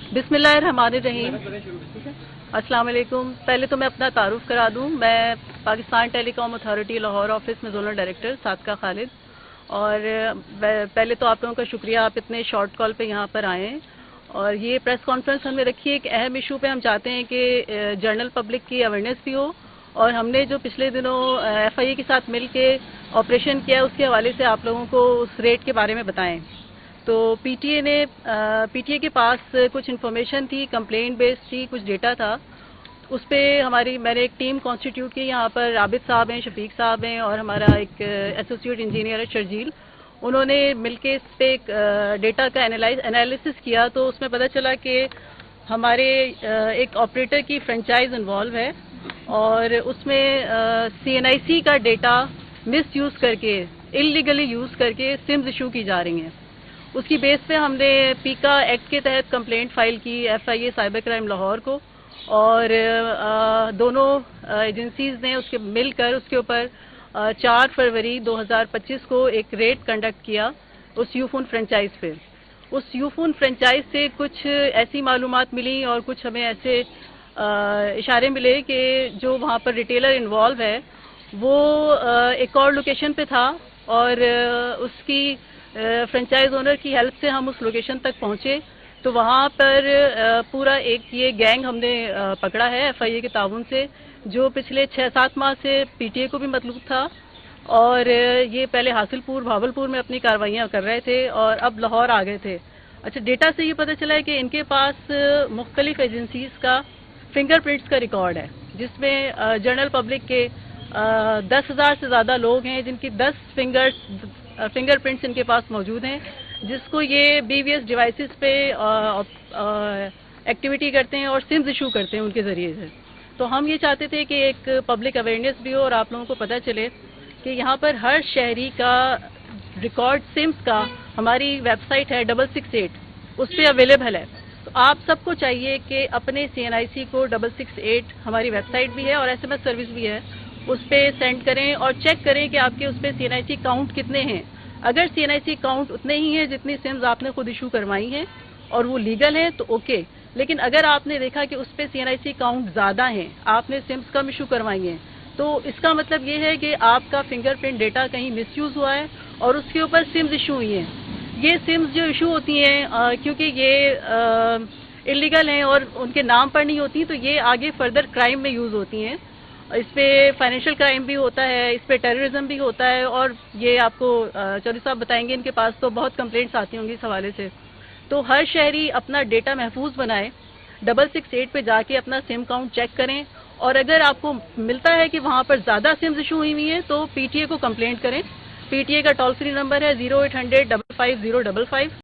बिस्मिल्लाहिर्रहमानिर्रहीम। अस्सलाम वालेकुम। पहले तो मैं अपना तारुफ करा दूं। मैं Pakistan telecom authority Lahore office में जोनल डायरेक्टर सादका खालिद। और पहले तो आप लोगों का शुक्रिया, आप इतने शॉर्ट कॉल पे यहाँ पर आए हैं। और ये प्रेस कॉन्फ्रेंस हमने रखी है एक अहम इशू पे। हम चाहते हैं कि जनरल पब्लिक की अवेयरनेस भी हो, और हमने जो पिछले दिनों FIA के साथ मिल के ऑपरेशन किया उसके हवाले से आप लोगों को उस रेट के बारे में बताएं। तो पीटीए के पास कुछ इन्फॉर्मेशन थी, कंप्लेंट बेस्ड थी, कुछ डेटा था। उस पर मैंने एक टीम कॉन्स्टिट्यूट की। यहाँ पर आबिद साहब हैं, शफीक साहब हैं, और हमारा एक एसोसिएट इंजीनियर है शर्जील। उन्होंने मिलके इस पे एक डेटा का एनालिसिस किया। तो उसमें पता चला कि हमारे एक ऑपरेटर की फ्रेंचाइज इन्वॉल्व है, और उसमें CNIC का डेटा मिस यूज़ करके, इलीगली यूज़ करके सिम्स इशू की जा रही हैं। उसकी बेस पे हमने पीका एक्ट के तहत कंप्लेंट फाइल की FIA साइबर क्राइम लाहौर को, और दोनों एजेंसीज ने उसके मिलकर उसके ऊपर 4 फरवरी 2025 को एक रेड कंडक्ट किया उस यूफोन फ्रेंचाइज पे। उस यूफोन फ्रेंचाइज से कुछ ऐसी मालूमात मिली और कुछ हमें ऐसे इशारे मिले कि जो वहाँ पर रिटेलर इन्वॉल्व है वो एक और लोकेशन पे था, और उसकी फ्रेंचाइज ओनर की हेल्प से हम उस लोकेशन तक पहुंचे। तो वहाँ पर पूरा एक ये गैंग हमने पकड़ा है FIA के ताउन से, जो पिछले 6-7 माह से PTA को भी मतलूब था, और ये पहले हासिलपुर भावलपुर में अपनी कार्रवाइयाँ कर रहे थे और अब लाहौर आ गए थे। अच्छा, डेटा से ये पता चला है कि इनके पास मुख्तलिफ एजेंसीज का फिंगरप्रिंट्स का रिकॉर्ड है, जिसमें जनरल पब्लिक के 10,000 से ज़्यादा लोग हैं जिनकी 10 फिंगरप्रिंट्स इनके पास मौजूद हैं, जिसको ये BVS डिवाइसेस पे एक्टिविटी करते हैं और सिम्स इशू करते हैं उनके ज़रिए से। तो हम ये चाहते थे कि एक पब्लिक अवेयरनेस भी हो और आप लोगों को पता चले कि यहाँ पर हर शहरी का रिकॉर्ड सिम्स का हमारी वेबसाइट है 668, उस पर अवेलेबल है। तो आप सबको चाहिए कि अपने CNIC को 668, हमारी वेबसाइट भी है और SMS सर्विस भी है, उस पर सेंड करें और चेक करें कि आपके उस पर CNIC काउंट कितने हैं। अगर CNIC काउंट उतने ही हैं जितनी सिम्स आपने खुद इशू करवाई हैं और वो लीगल हैं तो ओके, लेकिन अगर आपने देखा कि उस पर CNIC काउंट ज़्यादा हैं, आपने सिम्स कम इशू करवाई हैं, तो इसका मतलब ये है कि आपका फिंगरप्रिंट डेटा कहीं मिसयूज़ हुआ है और उसके ऊपर सिम्स इशू हुई हैं। ये सिम्स जो इशू होती हैं क्योंकि ये इलीगल हैं और उनके नाम पर नहीं होती, तो ये आगे फर्दर क्राइम में यूज़ होती हैं। इस पे फाइनेंशियल क्राइम भी होता है, इस पे टेररिज्म भी होता है, और ये आपको चौधरी साहब बताएंगे, इनके पास तो बहुत कंप्लेंट्स आती होंगी इस हवाले से। तो हर शहरी अपना डेटा महफूज बनाए, 668 पे जाके अपना सिम काउंट चेक करें, और अगर आपको मिलता है कि वहाँ पर ज़्यादा सिम्स इशू हुई हैं तो PTA को कंप्लेंट करें। PTA का टोल फ्री नंबर है 0800 55055।